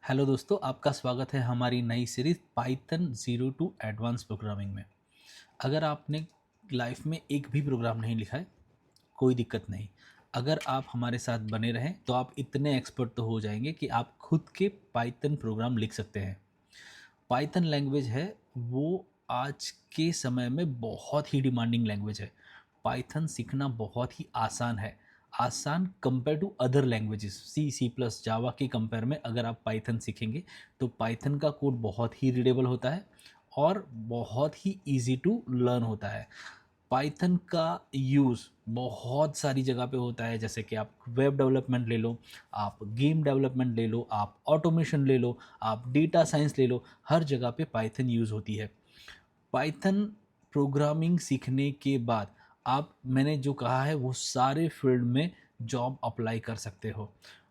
Hello दोस्तों, आपका स्वागत है हमारी नई series Python zero to advance programming में। अगर आपने लाइफ में एक भी प्रोग्राम नहीं लिखा है, कोई दिक्कत नहीं। अगर आप हमारे साथ बने रहें तो आप इतने एक्सपर्ट तो हो जाएंगे कि आप खुद के पाइथन प्रोग्राम लिख सकते हैं। पाइथन लैंग्वेज है वो आज के समय में बहुत ही डिमांडिंग लैंग्वेज है। पाइथन सीखना बहुत ही आसान है। आसान compare to other languages C plus Java के कंपेयर में अगर आप पाइथन सीखेंगे तो पाइथन का कोड बहुत ही रीडेबल होता है और बहुत ही इजी टू लर्न होता है। पाइथन का यूज़ बहुत सारी जगह पे होता है, जैसे कि आप वेब डेवलपमेंट ले लो, आप गेम डेवलपमेंट ले लो, आप ऑटोमेशन ले लो, आप डेटा साइंस ले लो, हर जगह पे पाइथन यूज़ होती है। पाइथन प्रोग्रामिंग सीखने के बाद आप मैंने जो कहा है वो सारे फील्ड में जॉब अप्लाई कर सकते हो।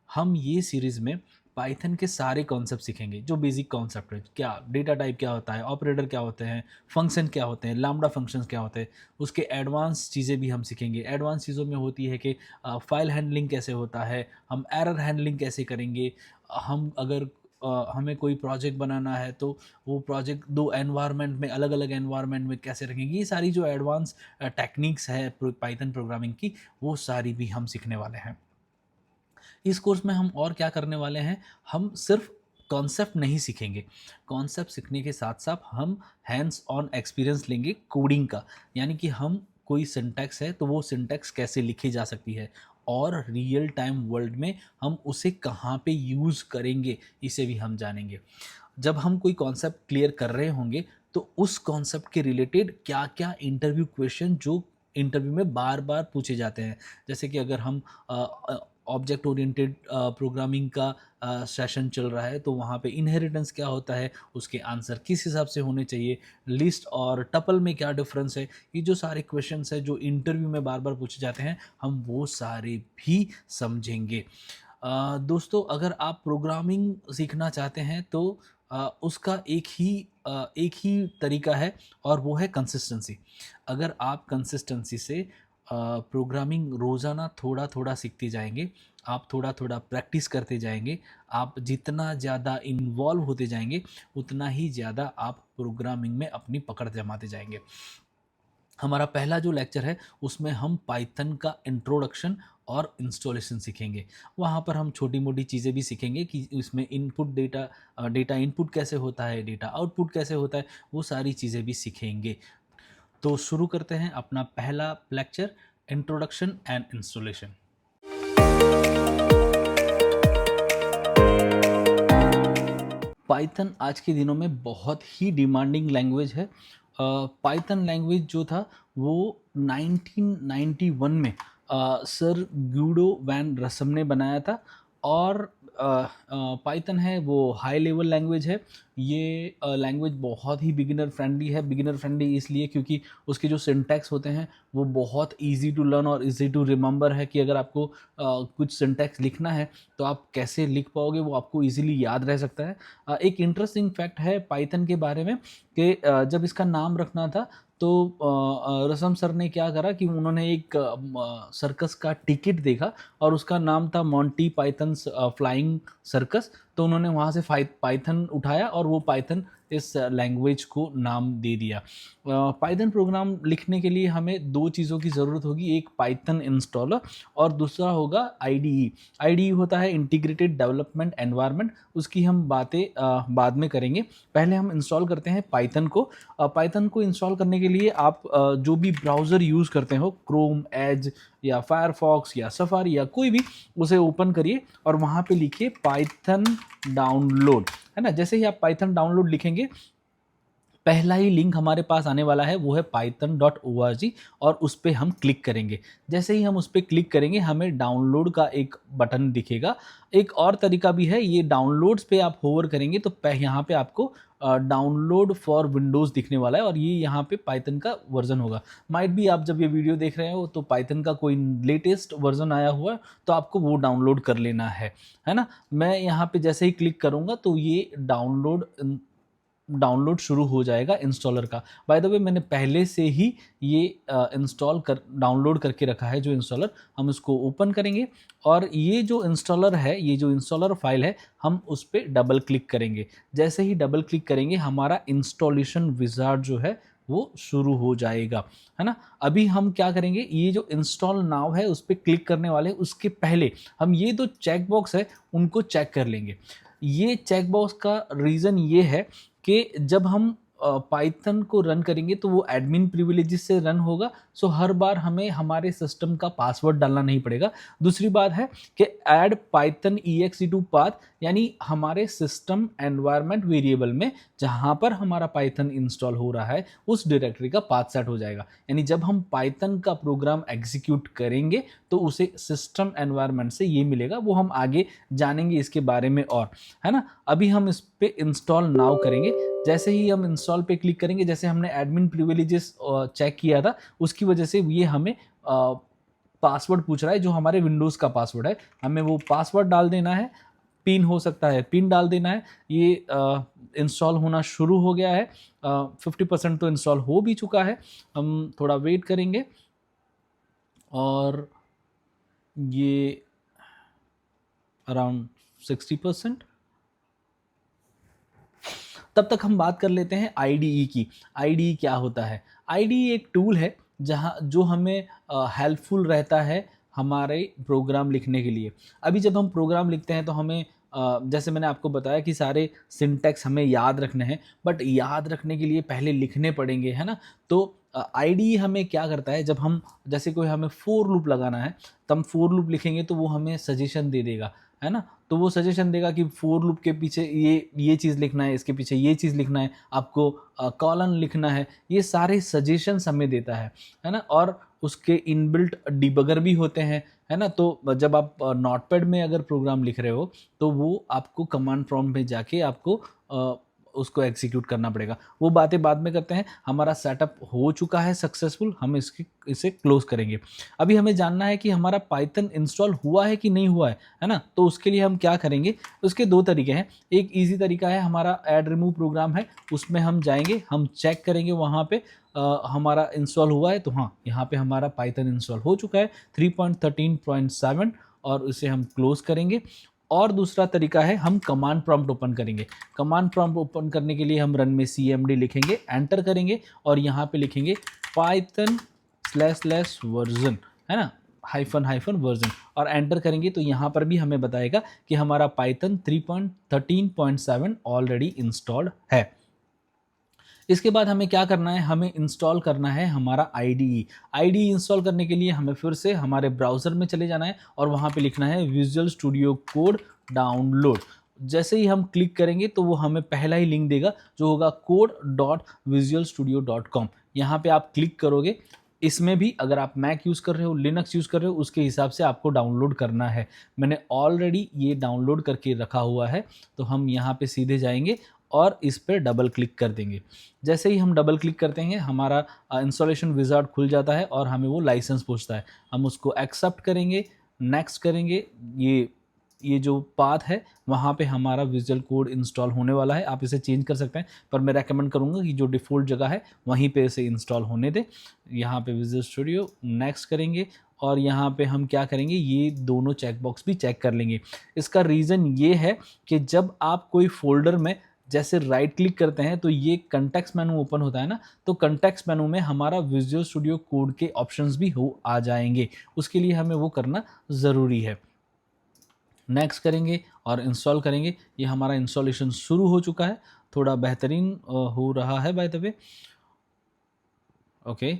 हम ये सीरीज़ में पाइथन के सारे कॉन्सेप्ट सीखेंगे, जो बेसिक कॉन्सेप्ट है, क्या डेटा टाइप क्या होता है, ऑपरेटर क्या होते हैं, फंक्शन क्या होते हैं, लैम्बडा फंक्शंस क्या होते हैं, उसके एडवांस चीज़ें भी हम सीखेंगे। एडवांस चीज़ों में होती है कि फाइल हैंडलिंग कैसे होता है, हम एरर हैंडलिंग कैसे करेंगे, हम अगर हमें कोई प्रोजेक्ट बनाना है तो वो प्रोजेक्ट दो एनवायरनमेंट में, अलग अलग एनवायरनमेंट में कैसे रखेंगे, ये सारी जो एडवांस टेक्निक्स है पाइथन प्रोग्रामिंग की, वो सारी भी हम सीखने वाले हैं। इस कोर्स में हम और क्या करने वाले हैं, हम सिर्फ कॉन्सेप्ट नहीं सीखेंगे। कॉन्सेप्ट सीखने के साथ साथ हम हैंड्स ऑन एक्सपीरियंस लेंगे कोडिंग का। यानी कि हम कोई सिंटैक्स है तो वो सिंटैक्स कैसे लिखी जा सकती है और रियल टाइम वर्ल्ड में हम उसे कहाँ पे यूज़ करेंगे, इसे भी हम जानेंगे। जब हम कोई कॉन्सेप्ट क्लियर कर रहे होंगे तो उस कॉन्सेप्ट के रिलेटेड क्या क्या इंटरव्यू क्वेश्चन जो इंटरव्यू में बार बार पूछे जाते हैं, जैसे कि अगर हम ऑब्जेक्ट ओरिएंटेड प्रोग्रामिंग का सेशन चल रहा है तो वहाँ पे इनहेरिटेंस क्या होता है, उसके आंसर किस हिसाब से होने चाहिए, लिस्ट और टपल में क्या डिफरेंस है, ये जो सारे क्वेश्चंस है जो इंटरव्यू में बार बार पूछे जाते हैं, हम वो सारे भी समझेंगे। दोस्तों, अगर आप प्रोग्रामिंग सीखना चाहते हैं तो उसका एक ही तरीका है और वो है कंसिस्टेंसी। अगर आप कंसिस्टेंसी से प्रोग्रामिंग रोज़ाना थोड़ा थोड़ा सीखते जाएंगे, आप थोड़ा थोड़ा प्रैक्टिस करते जाएंगे, आप जितना ज़्यादा इन्वॉल्व होते जाएंगे उतना ही ज़्यादा आप प्रोग्रामिंग में अपनी पकड़ जमाते जाएंगे। हमारा पहला जो लेक्चर है उसमें हम पाइथन का इंट्रोडक्शन और इंस्टॉलेशन सीखेंगे। वहाँ पर हम छोटी मोटी चीज़ें भी सीखेंगे कि इसमें इनपुट डेटा इनपुट कैसे होता है, डेटा आउटपुट कैसे होता है, वो सारी चीज़ें भी सीखेंगे। तो शुरू करते हैं अपना पहला lecture, introduction and installation. Python आज के दिनों में बहुत ही डिमांडिंग लैंग्वेज है। पाइथन लैंग्वेज जो था वो 1991 में सर ग्यूडो वैन रसम ने बनाया था। और पाइथन है वो हाई लेवल लैंग्वेज है। ये लैंग्वेज बहुत ही बिगिनर फ्रेंडली है। बिगिनर फ्रेंडली इसलिए क्योंकि उसके जो सिंटैक्स होते हैं वो बहुत इजी टू लर्न और इजी टू रिमेंबर है, कि अगर आपको कुछ सिंटैक्स लिखना है तो आप कैसे लिख पाओगे, वो आपको इजीली याद रह सकता है। एक इंटरेस्टिंग फैक्ट है पाइथन के बारे में कि जब इसका नाम रखना था तो रसम सर ने क्या करा कि उन्होंने एक सर्कस का टिकट देखा और उसका नाम था मॉन्टी पाइथन्स फ्लाइंग सर्कस। तो उन्होंने वहाँ से पाइथन उठाया और वो पाइथन इस लैंग्वेज को नाम दे दिया। पाइथन प्रोग्राम लिखने के लिए हमें दो चीज़ों की ज़रूरत होगी, एक पाइथन इंस्टॉलर और दूसरा होगा आईडीई। आईडीई होता है इंटीग्रेटेड डेवलपमेंट एनवायरनमेंट, उसकी हम बातें बाद में करेंगे। पहले हम इंस्टॉल करते हैं पाइथन को। पाइथन को इंस्टॉल करने के लिए आप जो भी ब्राउज़र यूज़ करते हो, क्रोम, एज या फायरफॉक्स या सफारी या कोई भी, उसे ओपन करिए और वहाँ पे लिखिए पाइथन डाउनलोड, है ना। जैसे ही आप पाइथन डाउनलोड लिखेंगे, पहला ही लिंक हमारे पास आने वाला है वो है python.org और उस पर हम क्लिक करेंगे। जैसे ही हम उस पर क्लिक करेंगे हमें डाउनलोड का एक बटन दिखेगा। एक और तरीका भी है, ये डाउनलोड्स पे आप होवर करेंगे तो यहाँ पे आपको डाउनलोड फॉर विंडोज़ दिखने वाला है और ये यहाँ पे पाइथन का वर्जन होगा। माइट भी आप जब ये वीडियो देख रहे हो तो पाइथन का कोई लेटेस्ट वर्जन आया हुआ है तो आपको वो डाउनलोड कर लेना है ना। मैं यहाँ पे जैसे ही क्लिक करूँगा तो ये डाउनलोड डाउनलोड शुरू हो जाएगा इंस्टॉलर का। बाय द वे मैंने पहले से ही ये डाउनलोड करके रखा है जो इंस्टॉलर, हम उसको ओपन करेंगे और ये जो इंस्टॉलर है, ये जो इंस्टॉलर फाइल है, हम उस पर डबल क्लिक करेंगे। जैसे ही डबल क्लिक करेंगे हमारा इंस्टॉलेशन विजार्ड जो है वो शुरू हो जाएगा, है ना। अभी हम क्या करेंगे, ये जो इंस्टॉल नाउ है उस पर क्लिक करने वाले, उसके पहले हम ये दो चेक बॉक्स है उनको चेक कर लेंगे। ये चेक बॉक्स का रीज़न ये है कि जब हम पाइथन को रन करेंगे तो वो एडमिन प्रिविलेजेस से रन होगा, सो हर बार हमें हमारे सिस्टम का पासवर्ड डालना नहीं पड़ेगा। दूसरी बात है कि ऐड पाइथन exe2 पाथ, यानी हमारे सिस्टम एनवायरनमेंट वेरिएबल में जहाँ पर हमारा पाइथन इंस्टॉल हो रहा है उस डायरेक्टरी का पाथ सेट हो जाएगा। यानी जब हम पाइथन का प्रोग्राम एग्जीक्यूट करेंगे तो उसे सिस्टम एनवायरनमेंट से ये मिलेगा, वो हम आगे जानेंगे इसके बारे में और, है ना। अभी हम इस पे इंस्टॉल नाउ करेंगे। जैसे ही हम इंस्टॉल पे क्लिक करेंगे, जैसे हमने एडमिन प्रिविलेजेस चेक किया था उसकी वजह से ये हमें पासवर्ड पूछ रहा है जो हमारे विंडोज़ का पासवर्ड है, हमें वो पासवर्ड डाल देना है। पिन हो सकता है, पिन डाल देना है। ये इंस्टॉल होना शुरू हो गया है, 50% तो इंस्टॉल हो भी चुका है। हम थोड़ा वेट करेंगे और ये अराउंड 60%। तब तक हम बात कर लेते हैं IDE की। IDE क्या होता है? IDE एक टूल है जहाँ जो हमें हेल्पफुल रहता है हमारे प्रोग्राम लिखने के लिए। अभी जब हम प्रोग्राम लिखते हैं तो हमें जैसे मैंने आपको बताया कि सारे सिंटैक्स हमें याद रखने हैं, बट याद रखने के लिए पहले लिखने पड़ेंगे, है ना। तो IDE हमें क्या करता है, जब हम जैसे कोई हमें फोर लूप लगाना है तो हम फोर लूप लिखेंगे तो वो हमें सजेशन दे देगा, है ना। तो वो सजेशन देगा कि फोर लूप के पीछे ये चीज़ लिखना है, इसके पीछे ये चीज़ लिखना है, आपको कॉलन लिखना है, ये सारे सजेशंस हमें देता है ना। और उसके इनबिल्ट डिबगर भी होते हैं, है ना। तो जब आप नोटपैड में अगर प्रोग्राम लिख रहे हो तो वो आपको कमांड प्रॉम्प्ट में जाके आपको उसको एग्जीक्यूट करना पड़ेगा। वो बातें बाद में करते हैं। हमारा सेटअप हो चुका है सक्सेसफुल, हम इसे क्लोज करेंगे। अभी हमें जानना है कि हमारा पाइथन इंस्टॉल हुआ है कि नहीं हुआ है ना। तो उसके लिए हम क्या करेंगे, उसके दो तरीके हैं। एक इजी तरीका है, हमारा ऐड रिमूव प्रोग्राम है, उसमें हम जाएंगे, हम चेक करेंगे वहाँ पे हमारा इंस्टॉल हुआ है तो हाँ, यहाँ पे हमारा पाइथन इंस्टॉल हो चुका है 3.13.7 और उसे हम क्लोज करेंगे। और दूसरा तरीका है, हम कमांड प्रॉम्प्ट ओपन करेंगे। कमांड प्रॉम्प्ट ओपन करने के लिए हम रन में cmd लिखेंगे, एंटर करेंगे और यहाँ पे लिखेंगे पाइथन / वर्जन, है ना, हाइफन वर्जन, और एंटर करेंगे तो यहाँ पर भी हमें बताएगा कि हमारा पाइथन 3.13.7 ऑलरेडी इंस्टॉल्ड है। इसके बाद हमें क्या करना है, हमें इंस्टॉल करना है हमारा IDE। IDE इंस्टॉल करने के लिए हमें फिर से हमारे ब्राउज़र में चले जाना है और वहाँ पे लिखना है विजुअल स्टूडियो कोड डाउनलोड। जैसे ही हम क्लिक करेंगे तो वो हमें पहला ही लिंक देगा जो होगा code.visualstudio.com। यहाँ पे आप क्लिक करोगे। इसमें भी अगर आप मैक यूज़ कर रहे हो, लिनक्स यूज़ कर रहे हो, उसके हिसाब से आपको डाउनलोड करना है। मैंने ऑलरेडी ये डाउनलोड करके रखा हुआ है, तो हम यहाँ पे सीधे जाएंगे और इस पर डबल क्लिक कर देंगे। जैसे ही हम डबल क्लिक करते हैं हमारा इंस्टॉलेशन विजार्ड खुल जाता है और हमें वो लाइसेंस पूछता है। हम उसको एक्सेप्ट करेंगे, नेक्स्ट करेंगे। ये जो पाथ है वहाँ पे हमारा विजुअल कोड इंस्टॉल होने वाला है। आप इसे चेंज कर सकते हैं, पर मैं रेकमेंड करूँगा कि जो डिफ़ॉल्ट जगह है वहीं पे इसे इंस्टॉल होने दें। यहाँ पे विजुअल स्टूडियो नेक्स्ट करेंगे और यहाँ पे हम क्या करेंगे, ये दोनों चेक बॉक्स भी चेक कर लेंगे। इसका रीज़न ये है कि जब आप कोई फोल्डर में जैसे राइट क्लिक करते हैं तो ये कंटेक्स्ट मेनू ओपन होता है ना, तो कंटेक्स्ट मेनू में हमारा विजुअल स्टूडियो कोड के ऑप्शंस भी आ जाएंगे। उसके लिए हमें वो करना ज़रूरी है। नेक्स्ट करेंगे और इंस्टॉल करेंगे। ये हमारा इंस्टॉलेशन शुरू हो चुका है, थोड़ा बेहतरीन हो रहा है बाय द वे। ओके,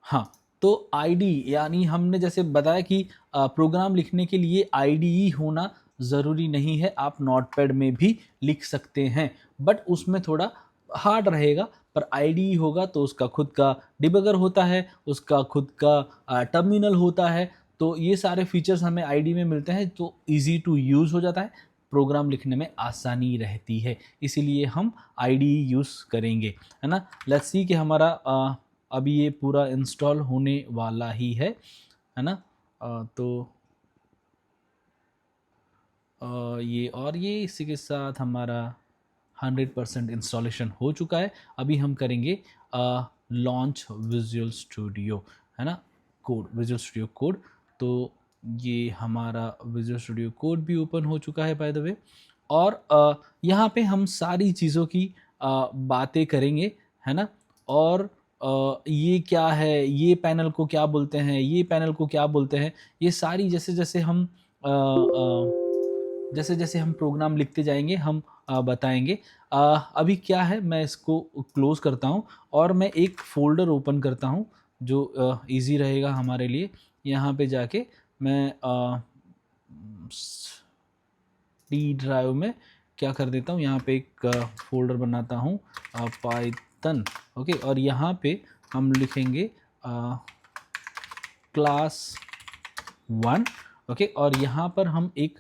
हाँ। तो IDE यानी हमने जैसे बताया कि प्रोग्राम लिखने के लिए IDE होना ज़रूरी नहीं है, आप नोटपैड में भी लिख सकते हैं, बट उसमें थोड़ा हार्ड रहेगा। पर IDE होगा तो उसका खुद का डिबगर होता है, उसका खुद का टर्मिनल होता है। तो ये सारे फीचर्स हमें IDE में मिलते हैं, तो ईजी टू यूज़ हो जाता है, प्रोग्राम लिखने में आसानी रहती है, इसीलिए हम IDE यूज़ करेंगे, है ना। लेट्स सी कि हमारा अभी ये पूरा इंस्टॉल होने वाला ही है ना। तो ये और ये इसी के साथ हमारा 100% इंस्टॉलेशन हो चुका है। अभी हम करेंगे लॉन्च विजुअल स्टूडियो, है ना, कोड, विजुअल स्टूडियो कोड। तो ये हमारा विजुअल स्टूडियो कोड भी ओपन हो चुका है बाय द वे। और यहाँ पे हम सारी चीज़ों की बातें करेंगे, है ना। और ये क्या है, ये पैनल को क्या बोलते हैं, ये पैनल को क्या बोलते हैं, ये सारी जैसे जैसे हम प्रोग्राम लिखते जाएंगे हम बताएंगे। अभी क्या है, मैं इसको क्लोज करता हूँ और मैं एक फ़ोल्डर ओपन करता हूँ जो इजी रहेगा हमारे लिए। यहाँ पे जाके मैं डी ड्राइव में क्या कर देता हूँ, यहाँ पे एक फ़ोल्डर बनाता हूँ पाइथन, ओके। और यहाँ पे हम लिखेंगे क्लास 1, ओके। और यहाँ पर हम एक,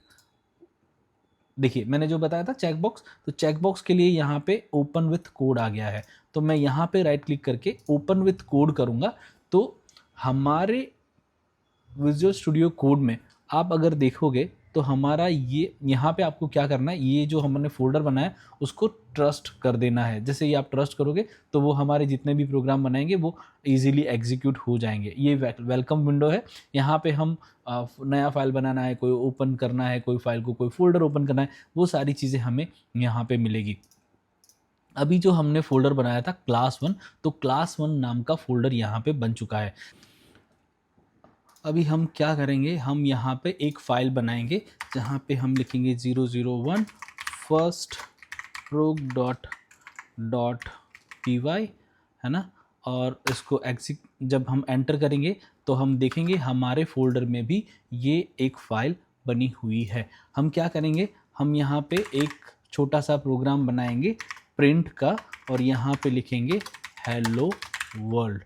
देखिए मैंने जो बताया था चेक बॉक्स, तो चेक बॉक्स के लिए यहाँ पे ओपन विथ कोड आ गया है। तो मैं यहाँ पे राइट क्लिक करके ओपन विथ कोड करूँगा। तो हमारे विजुअल स्टूडियो कोड में आप अगर देखोगे तो हमारा ये यहाँ पे आपको क्या करना है, ये जो हमने फोल्डर बनाया उसको ट्रस्ट कर देना है। जैसे ही आप ट्रस्ट करोगे तो वो हमारे जितने भी प्रोग्राम बनाएंगे वो इजीली एग्जीक्यूट हो जाएंगे। ये वेलकम विंडो है। यहाँ पे हम नया फाइल बनाना है, कोई ओपन करना है, कोई फाइल को, कोई फोल्डर ओपन करना है, वो सारी चीज़ें हमें यहाँ पे मिलेगी। अभी जो हमने फोल्डर बनाया था क्लास 1, तो क्लास 1 नाम का फोल्डर यहाँ पे बन चुका है। अभी हम क्या करेंगे, हम यहाँ पे एक फ़ाइल बनाएंगे जहाँ पे हम लिखेंगे 001 फर्स्ट प्रोग डॉट पी वाई, है ना। और इसको जब हम एंटर करेंगे तो हम देखेंगे हमारे फोल्डर में भी ये एक फ़ाइल बनी हुई है। हम क्या करेंगे, हम यहाँ पे एक छोटा सा प्रोग्राम बनाएंगे प्रिंट का, और यहाँ पे लिखेंगे हेलो वर्ल्ड,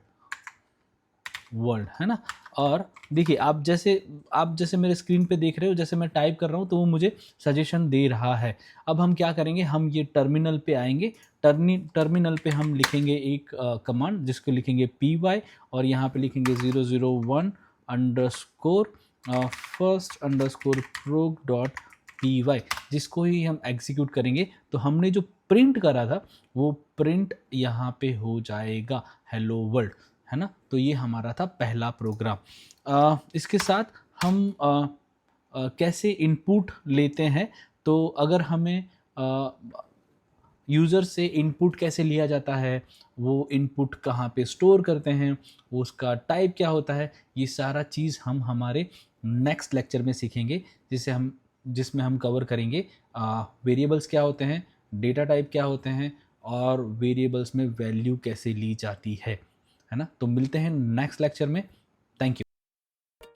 है ना। और देखिए आप जैसे मेरे स्क्रीन पे देख रहे हो, जैसे मैं टाइप कर रहा हूँ तो वो मुझे सजेशन दे रहा है। अब हम क्या करेंगे, हम ये टर्मिनल पे आएंगे। टर्मिनल पे हम लिखेंगे एक कमांड जिसको लिखेंगे py, और यहाँ पे लिखेंगे 001 underscore first underscore prog dot P Y, जिसको ही हम एग्जीक्यूट करेंगे तो हमने जो प्रिंट करा था वो प्रिंट यहाँ पे हो जाएगा हेलो वर्ल्ड, है ना। तो ये हमारा था पहला प्रोग्राम। इसके साथ हम कैसे इनपुट लेते हैं, तो अगर हमें यूज़र से इनपुट कैसे लिया जाता है, वो इनपुट कहाँ पे स्टोर करते हैं, वो उसका टाइप क्या होता है, ये सारा चीज़ हम हमारे नेक्स्ट लेक्चर में सीखेंगे, जिसमें हम कवर करेंगे वेरिएबल्स क्या होते हैं, डेटा टाइप क्या होते हैं, और वेरिएबल्स में वैल्यू कैसे ली जाती है ना। तो मिलते हैं नेक्स्ट लेक्चर में।